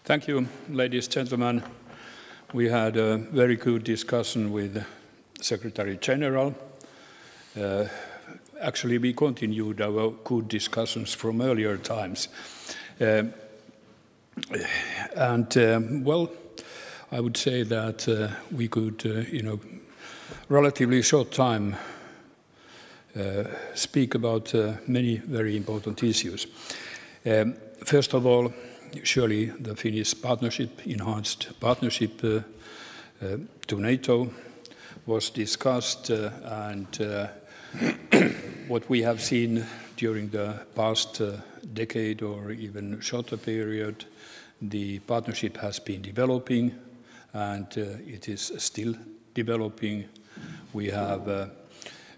Thank you, ladies and gentlemen. We had a very good discussion with Secretary General. Actually, we continued our good discussions from earlier times. Well, I would say that we could, in a relatively short time, speak about many very important issues. First of all, surely the Finnish partnership, enhanced partnership to NATO was discussed, and what we have seen during the past decade or even shorter period, the partnership has been developing, and it is still developing. We have a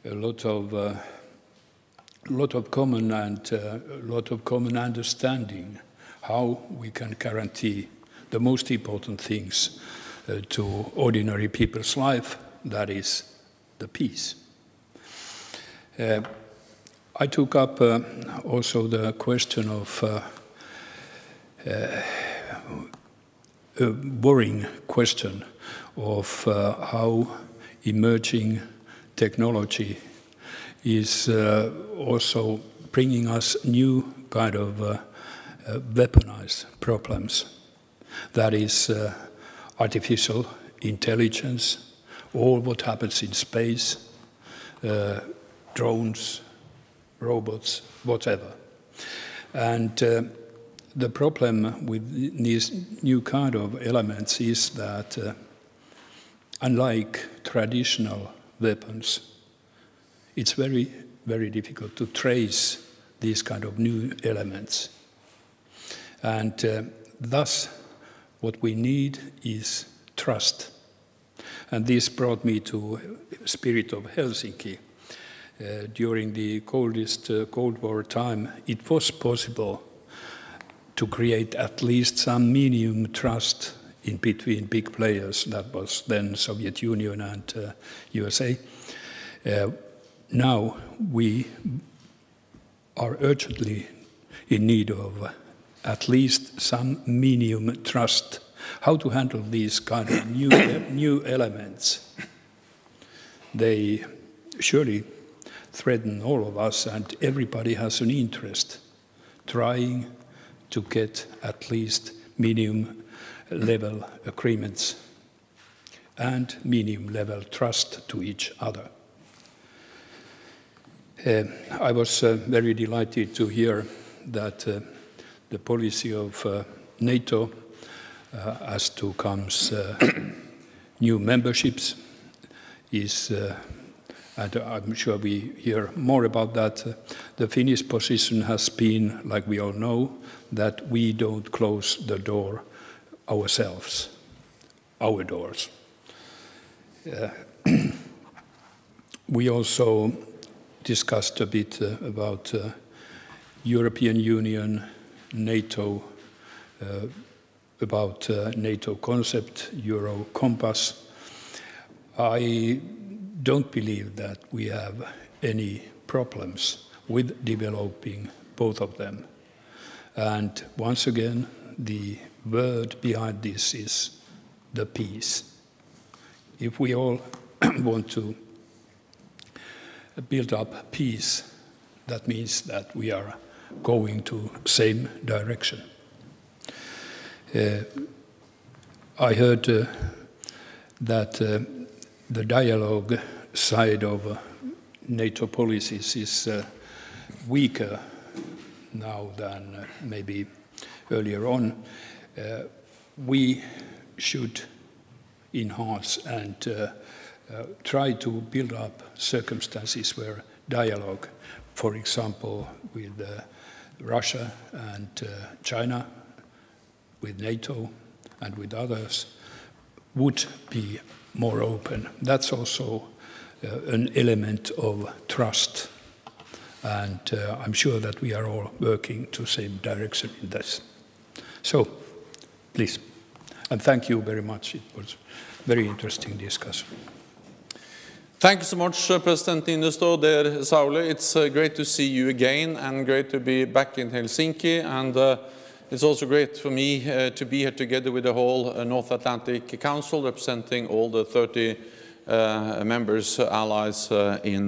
lot of common and a lot of common understanding how we can guarantee the most important things to ordinary people's life, that is the peace. I took up also the question of a worrying question of how emerging technology is also bringing us new kind of weaponized problems. That is artificial intelligence, all what happens in space, drones, robots, whatever. And the problem with these new kind of elements is that unlike traditional weapons, it's very, very difficult to trace these kind of new elements. And thus, what we need is trust. And this brought me to spirit of Helsinki. During the coldest Cold War time, it was possible to create at least some minimum trust in between big players. That was then Soviet Union and USA. Now we are urgently in need of at least some minimum trust. How to handle these kind of new elements? They surely threaten all of us, and everybody has an interest trying to get at least minimum level agreements and minimum level trust to each other. I was very delighted to hear that the policy of NATO as to comes new memberships is, and I'm sure we hear more about that. The Finnish position has been, like we all know, that we don't close the door ourselves, our doors. We also discussed a bit about European Union, NATO, about NATO concept, Euro compass. I don't believe that we have any problems with developing both of them. And once again, the word behind this is the peace. If we all want to build up peace, that means that we are going to the same direction. I heard that the dialogue side of NATO policies is weaker now than maybe earlier on. We should enhance and try to build up circumstances where dialogue, for example, with Russia and China, with NATO and with others, would be more open. That's also an element of trust. And I'm sure that we are all working to the same direction in this. So, please. And thank you very much. It was a very interesting discussion. Thank you so much, President Niinistö, dear Sauli. It's great to see you again and great to be back in Helsinki. And it's also great for me to be here together with the whole North Atlantic Council, representing all the 30 members, allies in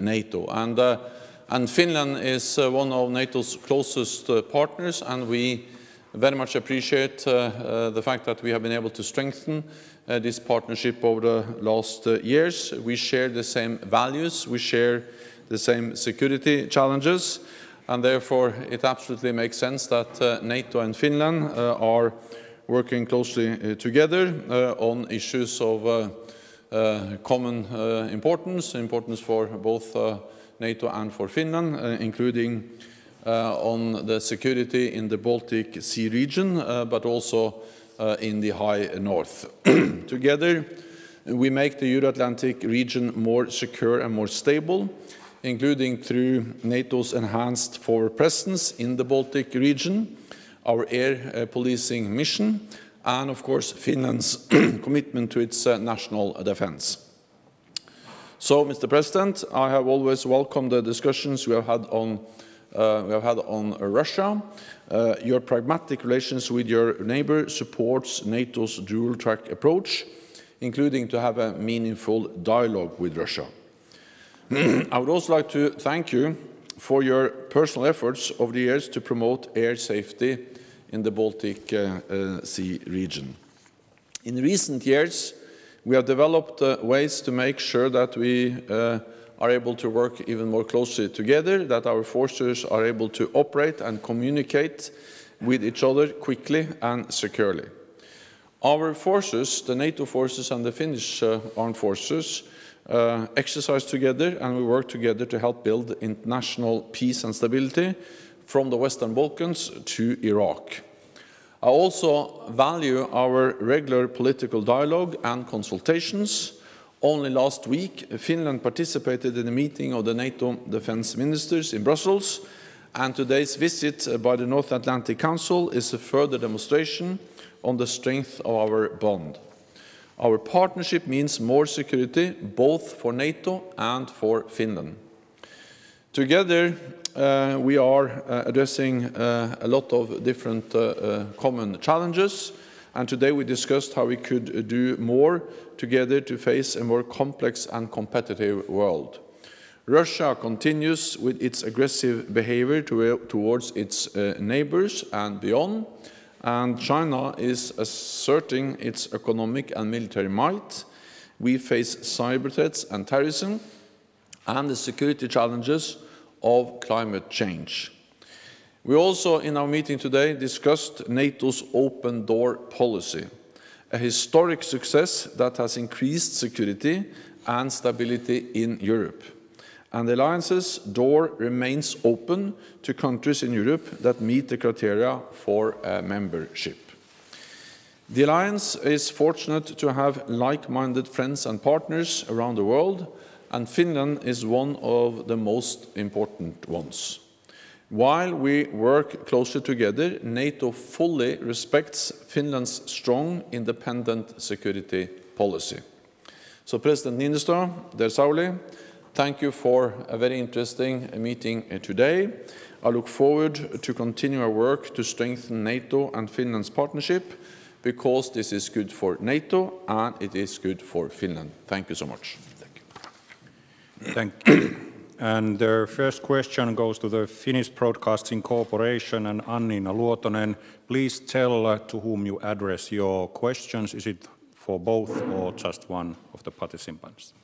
NATO. And Finland is one of NATO's closest partners, and we very much appreciate the fact that we have been able to strengthen this partnership over the last years. We share the same values, we share the same security challenges, and therefore it absolutely makes sense that NATO and Finland are working closely together on issues of common importance for both NATO and for Finland, including on the security in the Baltic Sea region, but also in the high north. Together, we make the Euro-Atlantic region more secure and more stable, including through NATO's enhanced forward presence in the Baltic region, our air policing mission, and of course Finland's commitment to its national defense. So, Mr. President, I have always welcomed the discussions we have had on Russia. Your pragmatic relations with your neighbor supports NATO's dual-track approach, including to have a meaningful dialogue with Russia. I would also like to thank you for your personal efforts over the years to promote air safety in the Baltic Sea region. In recent years, we have developed ways to make sure that we are able to work even more closely together, that our forces are able to operate and communicate with each other quickly and securely. Our forces, the NATO forces and the Finnish armed forces, exercise together, and we work together to help build international peace and stability from the Western Balkans to Iraq. I also value our regular political dialogue and consultations. Only last week, Finland participated in a meeting of the NATO defense ministers in Brussels, and today's visit by the North Atlantic Council is a further demonstration on the strength of our bond. Our partnership means more security, both for NATO and for Finland. Together, we are addressing a lot of different common challenges, and today we discussed how we could do more together to face a more complex and competitive world. Russia continues with its aggressive behavior towards its neighbors and beyond, and China is asserting its economic and military might. We face cyber threats and terrorism, and the security challenges of climate change. We also, in our meeting today, discussed NATO's open door policy, a historic success that has increased security and stability in Europe. And the alliance's door remains open to countries in Europe that meet the criteria for membership. The alliance is fortunate to have like-minded friends and partners around the world, and Finland is one of the most important ones. While we work closely together, NATO fully respects Finland's strong, independent security policy. So, President Niinistö, dear Sauli, thank you for a very interesting meeting today. I look forward to continue our work to strengthen NATO and Finland's partnership, because this is good for NATO and it is good for Finland. Thank you so much. Thank you. And the first question goes to the Finnish Broadcasting Corporation and Annina Luotonen. Please tell to whom you address your questions. Is it for both or just one of the participants?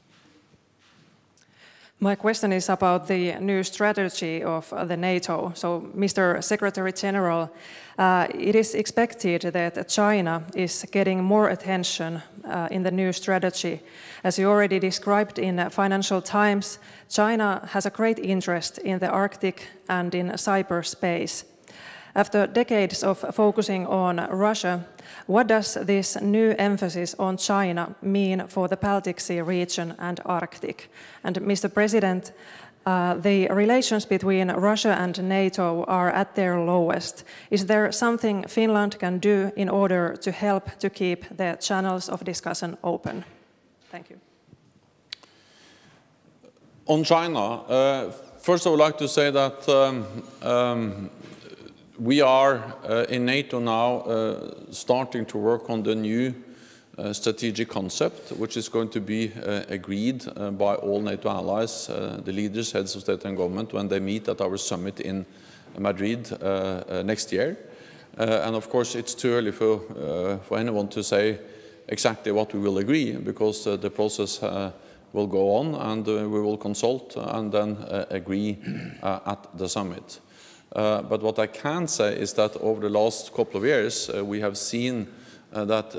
My question is about the new strategy of the NATO. So, Mr. Secretary General, it is expected that China is getting more attention in the new strategy. As you already described in Financial Times, China has a great interest in the Arctic and in cyberspace. After decades of focusing on Russia, what does this new emphasis on China mean for the Baltic Sea region and Arctic? And Mr. President, the relations between Russia and NATO are at their lowest. Is there something Finland can do in order to help to keep the channels of discussion open? Thank you. On China, first I would like to say that We are in NATO now starting to work on the new strategic concept, which is going to be agreed by all NATO allies, the leaders, heads of state and government, when they meet at our summit in Madrid next year. And of course, it's too early for anyone to say exactly what we will agree, because the process will go on, and we will consult and then agree at the summit. But what I can say is that over the last couple of years, we have seen that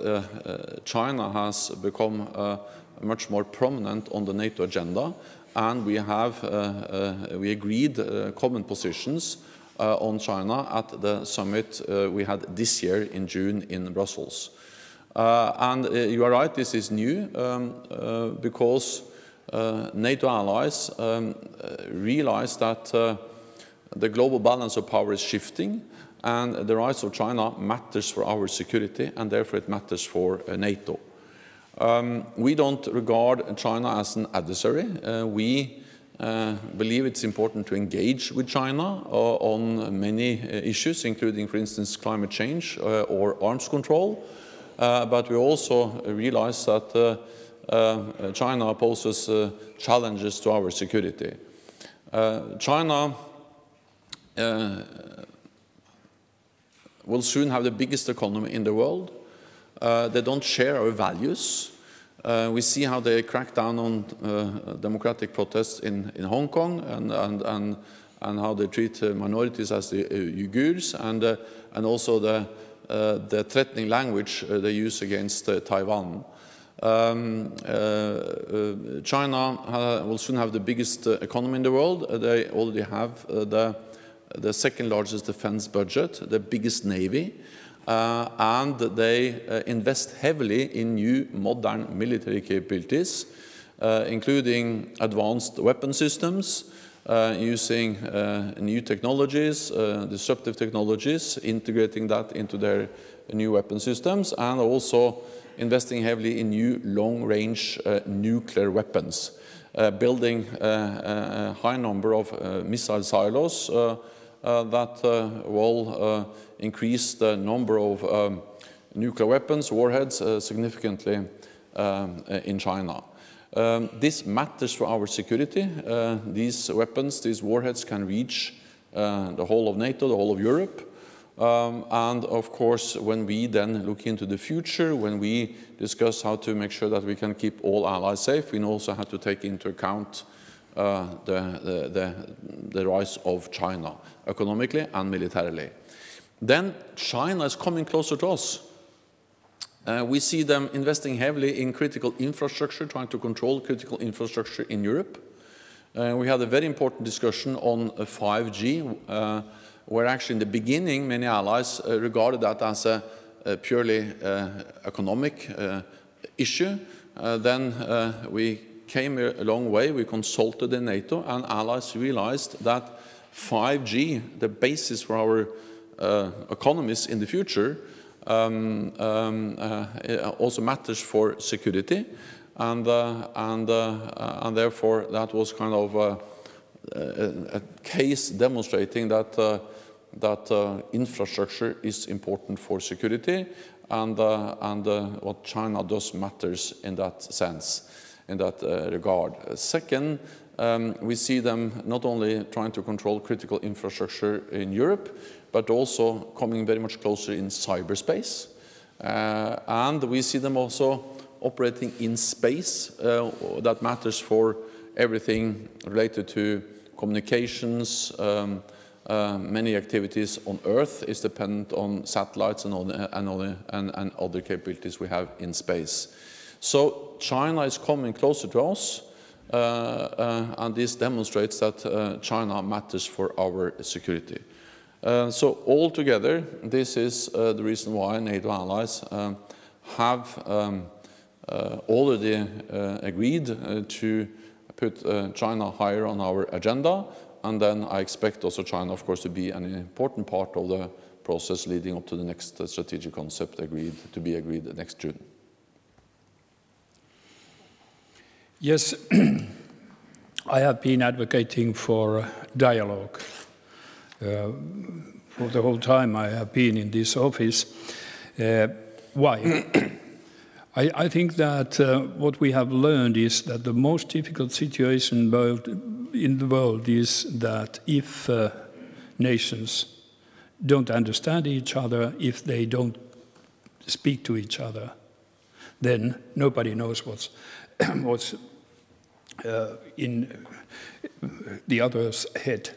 China has become much more prominent on the NATO agenda, and we agreed common positions on China at the summit we had this year in June in Brussels. And you are right, this is new, because NATO allies realize that the global balance of power is shifting, and the rise of China matters for our security, and therefore it matters for NATO. We don't regard China as an adversary. We believe it's important to engage with China on many issues, including, for instance, climate change or arms control. But we also realize that China poses challenges to our security. China will soon have the biggest economy in the world. They don't share our values. We see how they crack down on democratic protests in Hong Kong, and how they treat minorities as the Uyghurs, and also the threatening language they use against Taiwan. China will soon have the biggest economy in the world. They already have the second largest defense budget, the biggest navy, and they invest heavily in new modern military capabilities, including advanced weapon systems, using new technologies, disruptive technologies, integrating that into their new weapon systems, and also investing heavily in new long-range nuclear weapons, building a high number of missile silos that will increase the number of nuclear weapons, warheads, significantly in China. This matters for our security. These weapons, these warheads can reach the whole of NATO, the whole of Europe. And of course, when we then look into the future, when we discuss how to make sure that we can keep all allies safe, we also have to take into account the rise of China, economically and militarily. Then China is coming closer to us. We see them investing heavily in critical infrastructure, trying to control critical infrastructure in Europe. We had a very important discussion on 5G, where actually in the beginning many allies regarded that as a purely economic issue. Then we came a long way, we consulted in NATO, and allies realized that 5G, the basis for our economies in the future, also matters for security, and therefore that was kind of a case demonstrating that infrastructure is important for security, and what China does matters in that sense, in that regard. Second, we see them not only trying to control critical infrastructure in Europe, but also coming very much closer in cyberspace. And we see them also operating in space. That matters for everything related to communications. Many activities on Earth is dependent on satellites and other capabilities we have in space. So China is coming closer to us, and this demonstrates that China matters for our security. So altogether, this is the reason why NATO allies have already agreed to put China higher on our agenda, and then I expect also China, of course, to be an important part of the process leading up to the next strategic concept to be agreed next June. Yes, I have been advocating for dialogue for the whole time I have been in this office. Why? I think that what we have learned is that the most difficult situation in the world is that if nations don't understand each other, if they don't speak to each other, then nobody knows what's in the other's head.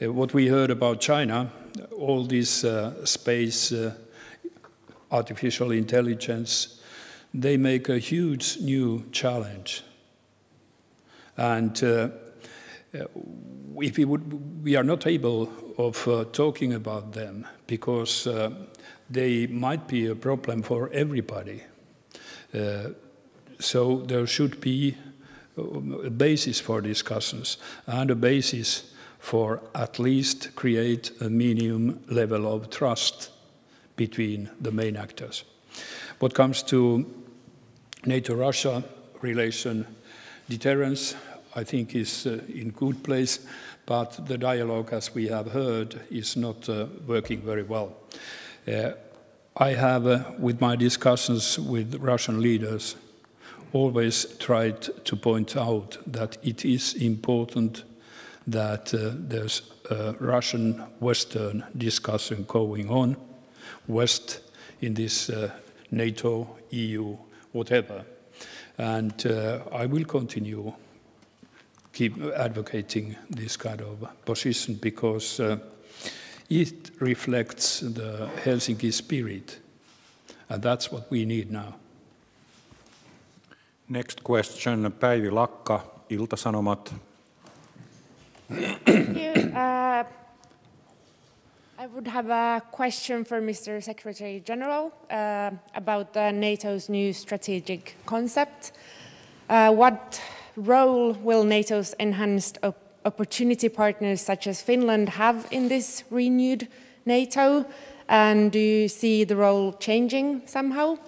What we heard about China, all this space, artificial intelligence, they make a huge new challenge. And if we are not able of talking about them because they might be a problem for everybody. So there should be a basis for discussions and a basis for at least create a minimum level of trust between the main actors. What comes to NATO-Russia relation, deterrence, I think is in good place, but the dialogue, as we have heard, is not working very well. I have, with my discussions with Russian leaders, always tried to point out that it is important that there's a Russian-Western discussion going on, West in this NATO, EU, whatever. And I will continue keep advocating this kind of position because it reflects the Helsinki spirit, and that's what we need now. Next question, Päivi Lakka, Ilta-Sanomat. Thank you. I would have a question for Mr. Secretary General about NATO's new strategic concept. What role will NATO's enhanced opportunity partners such as Finland have in this renewed NATO? And do you see the role changing somehow?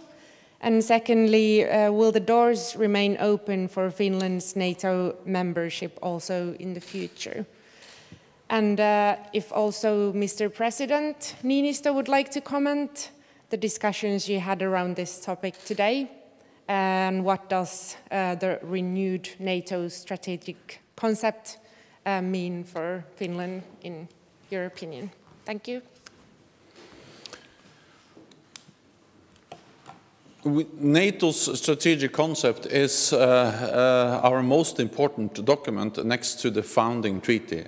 And secondly, will the doors remain open for Finland's NATO membership also in the future? And if also Mr. President Niinistö would like to comment the discussions you had around this topic today, and what does the renewed NATO strategic concept mean for Finland in your opinion? Thank you. NATO's strategic concept is our most important document next to the founding treaty.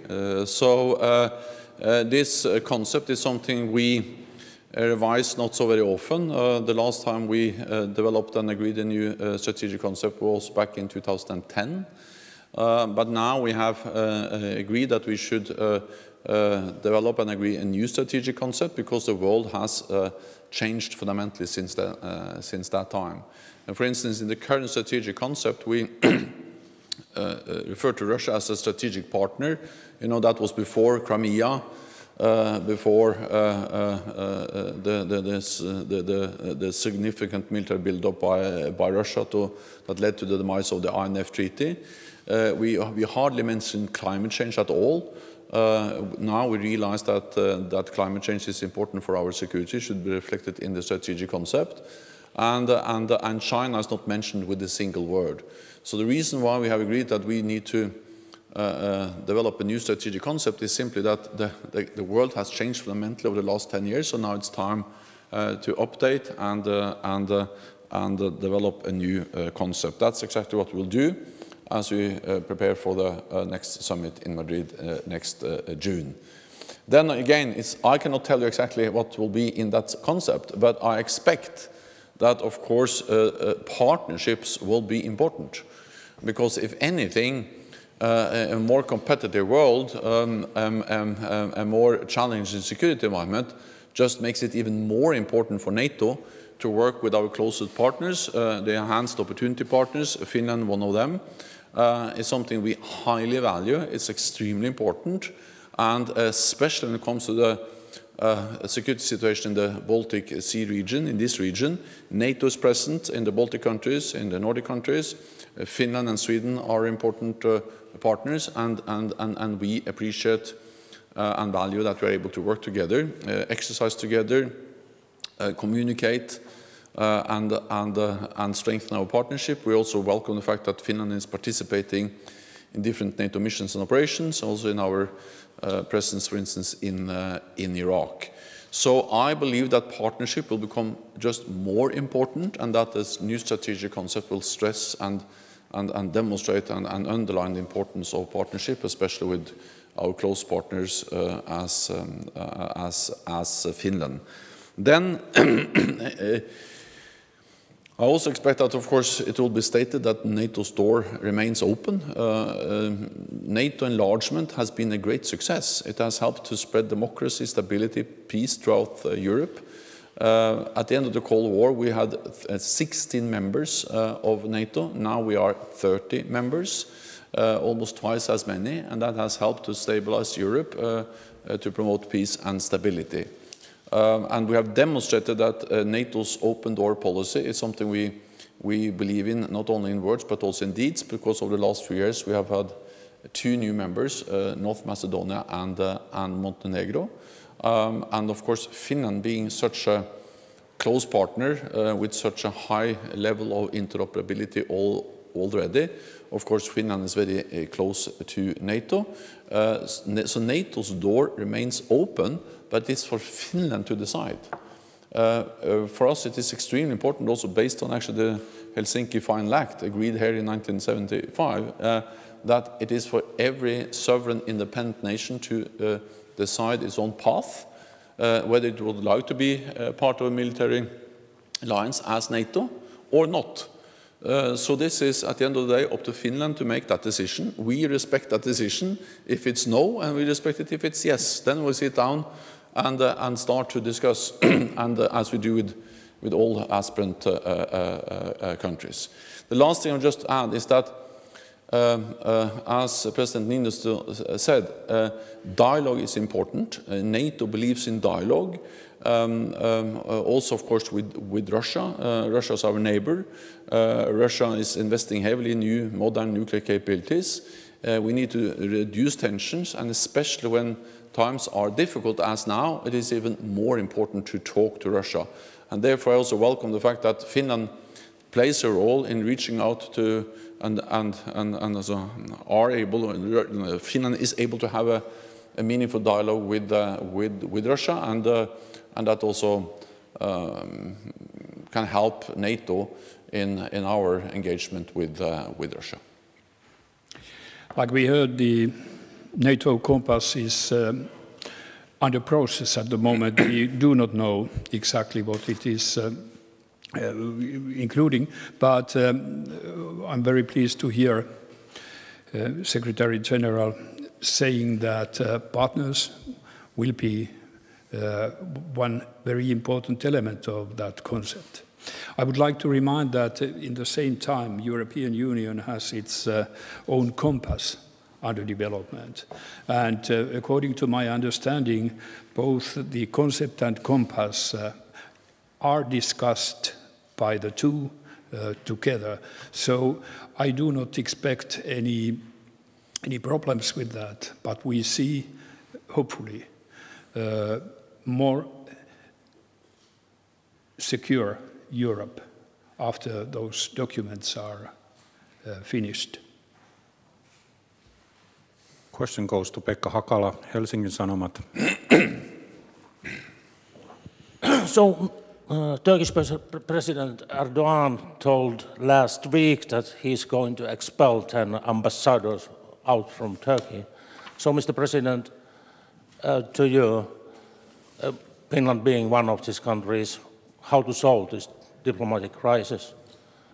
This concept is something we revise not so very often. The last time we developed and agreed a new strategic concept was back in 2010. But now we have agreed that we should develop and agree a new strategic concept because the world has changed fundamentally since that time. And for instance, in the current strategic concept, we refer to Russia as a strategic partner. You know, that was before Crimea, before the significant military build-up by Russia that led to the demise of the INF Treaty. We hardly mention climate change at all. Now we realize that climate change is important for our security, should be reflected in the strategic concept, and China is not mentioned with a single word. So the reason why we have agreed that we need to develop a new strategic concept is simply that the world has changed fundamentally over the last 10 years, so now it's time to update and develop a new concept. That's exactly what we'll do as we prepare for the next summit in Madrid next June. Then again, I cannot tell you exactly what will be in that concept, but I expect that, of course, partnerships will be important. Because if anything, a more competitive world, a more challenging security environment just makes it even more important for NATO to work with our closest partners, the enhanced opportunity partners, Finland, one of them. Is something we highly value. It's extremely important, and especially when it comes to the security situation in the Baltic Sea region, in this region. NATO is present in the Baltic countries, in the Nordic countries. Finland and Sweden are important partners, and we appreciate and value that we are able to work together, exercise together, communicate, and strengthen our partnership. We also welcome the fact that Finland is participating in different NATO missions and operations, also in our presence, for instance, in Iraq. So I believe that partnership will become just more important, and that this new strategic concept will stress and demonstrate and underline the importance of partnership, especially with our close partners as Finland. Then I also expect that, of course, it will be stated that NATO's door remains open. NATO enlargement has been a great success. It has helped to spread democracy, stability, peace throughout Europe. At the end of the Cold War, we had 16 members of NATO. Now we are 30 members, almost twice as many, and that has helped to stabilize Europe, to promote peace and stability. And we have demonstrated that NATO's open door policy is something we believe in, not only in words but also in deeds, because over the last few years we have had 2 new members, North Macedonia and Montenegro. And of course, Finland being such a close partner with such a high level of interoperability already, of course, Finland is very close to NATO. So NATO's door remains open, but it's for Finland to decide. For us, it is extremely important, also based on actually the Helsinki Final Act, agreed here in 1975, that it is for every sovereign independent nation to decide its own path, whether it would like to be part of a military alliance as NATO or not. So this is, at the end of the day, up to Finland to make that decision. We respect that decision if it's no, and we respect it if it's yes. Then we'll sit down and start to discuss, and as we do with all aspirant countries. The last thing I'll just add is that, as President Niinistö said, dialogue is important. NATO believes in dialogue. Also, of course, with Russia. Russia is our neighbor. Russia is investing heavily in new modern nuclear capabilities. We need to reduce tensions, and especially when times are difficult as now, it is even more important to talk to Russia. And therefore I also welcome the fact that Finland plays a role in reaching out to and also are able, Finland is able to have a meaningful dialogue with Russia, and that also can help NATO in our engagement with Russia. Like we heard, the NATO compass is under process at the moment. We do not know exactly what it is including, but I'm very pleased to hear Secretary General saying that partners will be one very important element of that concept. I would like to remind that in the same time, European Union has its own compass under development. And according to my understanding, both the concept and compass are discussed by the two together. So I do not expect any problems with that, but we see, hopefully, more secure Europe after those documents are finished. Question goes to Pekka Hakala, Helsingin Sanomat. So, Turkish President Erdogan told last week that he's going to expel 10 ambassadors out from Turkey. So, Mr. President, to you, Finland being one of these countries, how to solve this diplomatic crisis?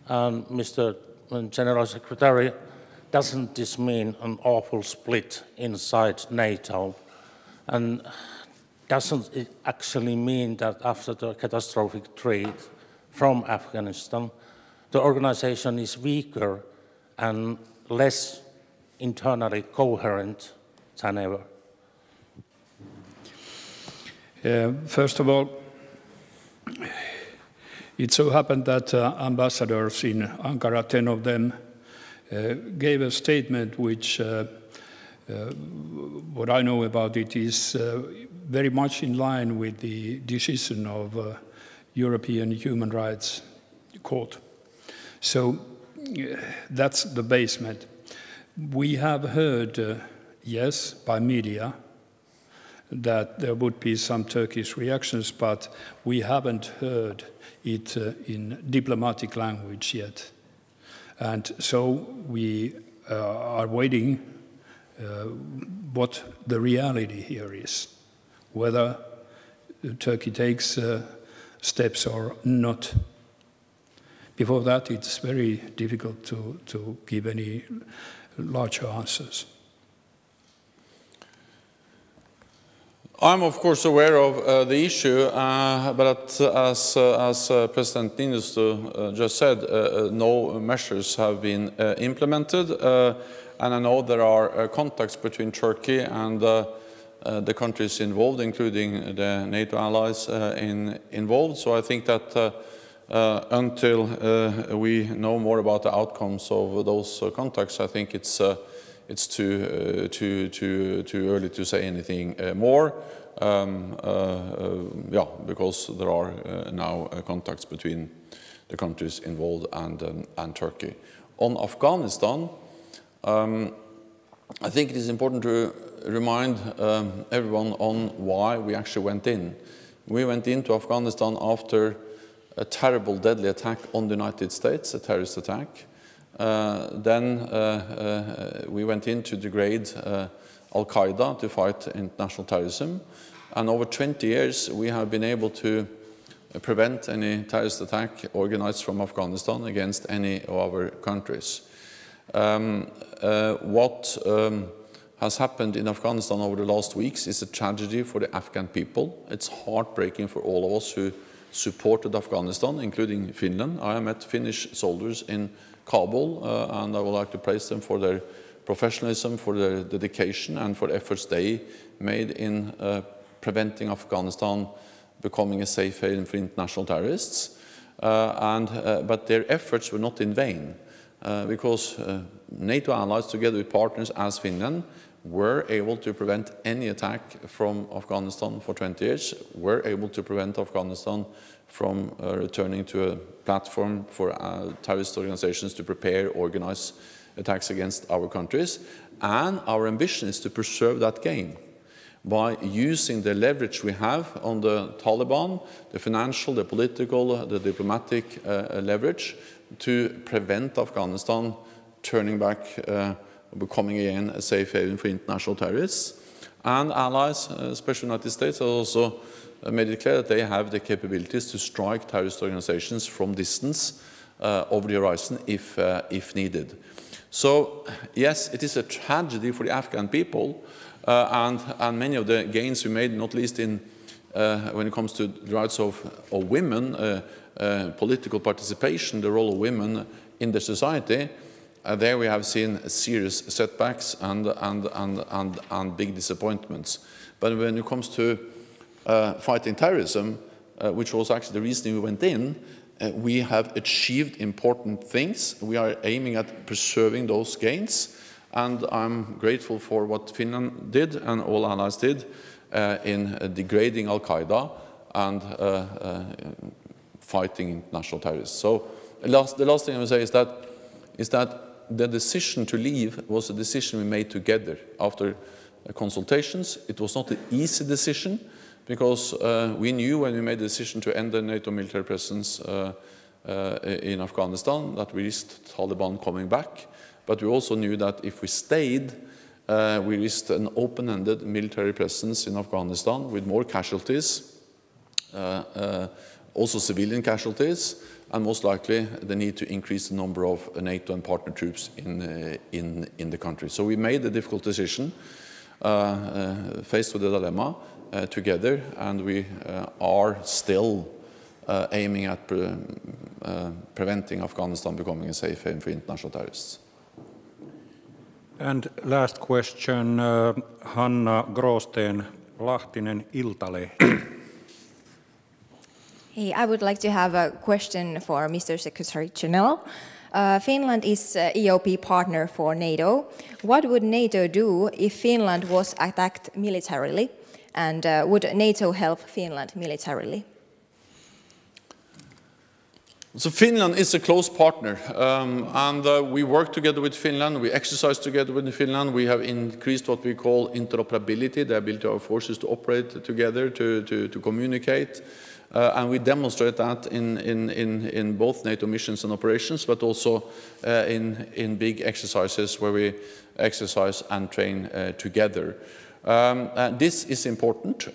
And Mr. General Secretary, doesn't this mean an awful split inside NATO? And doesn't it actually mean that after the catastrophic retreat from Afghanistan, the organization is weaker and less internally coherent than ever? First of all, it so happened that ambassadors in Ankara, 10 of them, gave a statement which what I know about it is very much in line with the decision of European Human Rights Court. So that's the basement. We have heard, yes, by media, that there would be some Turkish reactions, but we haven't heard it in diplomatic language yet. And so we are waiting what the reality here is, whether Turkey takes steps or not. Before that, it's very difficult to give any larger answers. I'm of course aware of the issue, but as President Niinistö just said, no measures have been implemented, and I know there are contacts between Turkey and the countries involved, including the NATO allies involved. So I think that until we know more about the outcomes of those contacts, I think it's too early to say anything more. Yeah, because there are now contacts between the countries involved and Turkey. On Afghanistan, I think it is important to remind everyone on why we actually went in. We went into Afghanistan after a terrible, deadly attack on the United States, a terrorist attack. Then we went in to degrade Al-Qaeda to fight international terrorism. And over 20 years, we have been able to prevent any terrorist attack organized from Afghanistan against any of our countries. What has happened in Afghanistan over the last weeks is a tragedy for the Afghan people. It's heartbreaking for all of us who supported Afghanistan, including Finland. I met Finnish soldiers in Kabul, and I would like to praise them for their professionalism, for their dedication, and for the efforts they made in preventing Afghanistan becoming a safe haven for international terrorists. But their efforts were not in vain, because NATO allies, together with partners as Finland, were able to prevent any attack from Afghanistan for 20 years, were able to prevent Afghanistan from returning to a platform for terrorist organizations to prepare, organize attacks against our countries. And our ambition is to preserve that gain by using the leverage we have on the Taliban, the financial, the political, the diplomatic leverage, to prevent Afghanistan turning back, becoming again a safe haven for international terrorists. And allies, especially the United States, have also made it clear that they have the capabilities to strike terrorist organizations from distance over the horizon if needed. So, yes, it is a tragedy for the Afghan people, and many of the gains we made, not least in when it comes to the rights of women, political participation, the role of women in the society. There we have seen serious setbacks and big disappointments. But when it comes to fighting terrorism, which was actually the reason we went in, we have achieved important things. We are aiming at preserving those gains, and I'm grateful for what Finland did and all allies did in degrading Al-Qaeda and fighting international terrorists. So the last thing I will say is that the decision to leave was a decision we made together after consultations. It was not an easy decision, because we knew when we made the decision to end the NATO military presence in Afghanistan that we risked Taliban coming back. But we also knew that if we stayed, we risked an open-ended military presence in Afghanistan with more casualties, also civilian casualties, and most likely the need to increase the number of NATO and partner troops in the country. So we made a difficult decision, faced with the dilemma, together, and we are still aiming at preventing Afghanistan becoming a safe haven for international terrorists. And last question, Hanna Gråsten Lahtinen, Iltalehti. Hey, I would like to have a question for Mr. Secretary General. Finland is an EOP partner for NATO. What would NATO do if Finland was attacked militarily? And would NATO help Finland militarily? So Finland is a close partner, and we work together with Finland, we exercise together with Finland, we have increased what we call interoperability, the ability of our forces to operate together, to communicate, and we demonstrate that in both NATO missions and operations, but also in big exercises where we exercise and train together. This is important.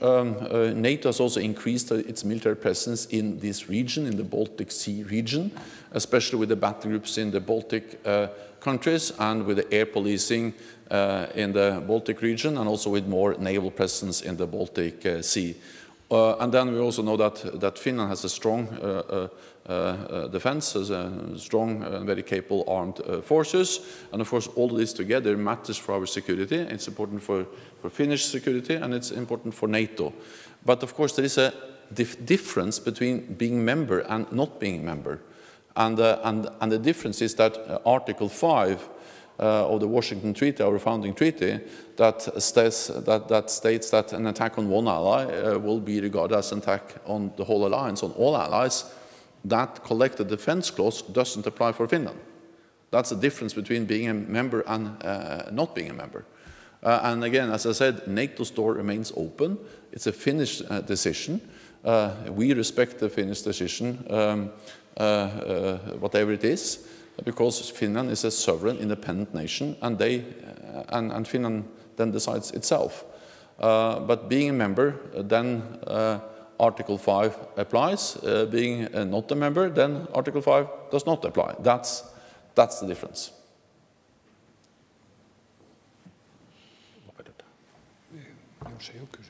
NATO has also increased its military presence in this region, in the Baltic Sea region, especially with the battle groups in the Baltic countries and with the air policing in the Baltic region, and also with more naval presence in the Baltic Sea. And then we also know that Finland has a strong defense, has a strong and very capable armed forces, and of course all of this together matters for our security. It's important for Finnish security, and it's important for NATO. But of course there is a difference between being member and not being member, and the difference is that Article 5 of the Washington Treaty, our founding treaty, that states that an attack on one ally will be regarded as an attack on the whole alliance, on all allies. That collective defense clause doesn't apply for Finland. That's the difference between being a member and not being a member. And again, as I said, NATO's door remains open. It's a Finnish decision. We respect the Finnish decision, whatever it is, because Finland is a sovereign, independent nation, and and Finland then decides itself. But being a member, then Article 5 applies. Being not a member, then Article 5 does not apply. That's the difference.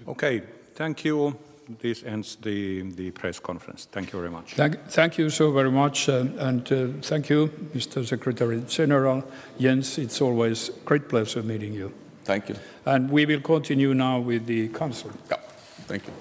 Okay, thank you. This ends the press conference. Thank you very much. Thank you so very much, and thank you, Mr. Secretary General Jens. It's always a great pleasure meeting you. Thank you. And we will continue now with the Council. Yeah, thank you.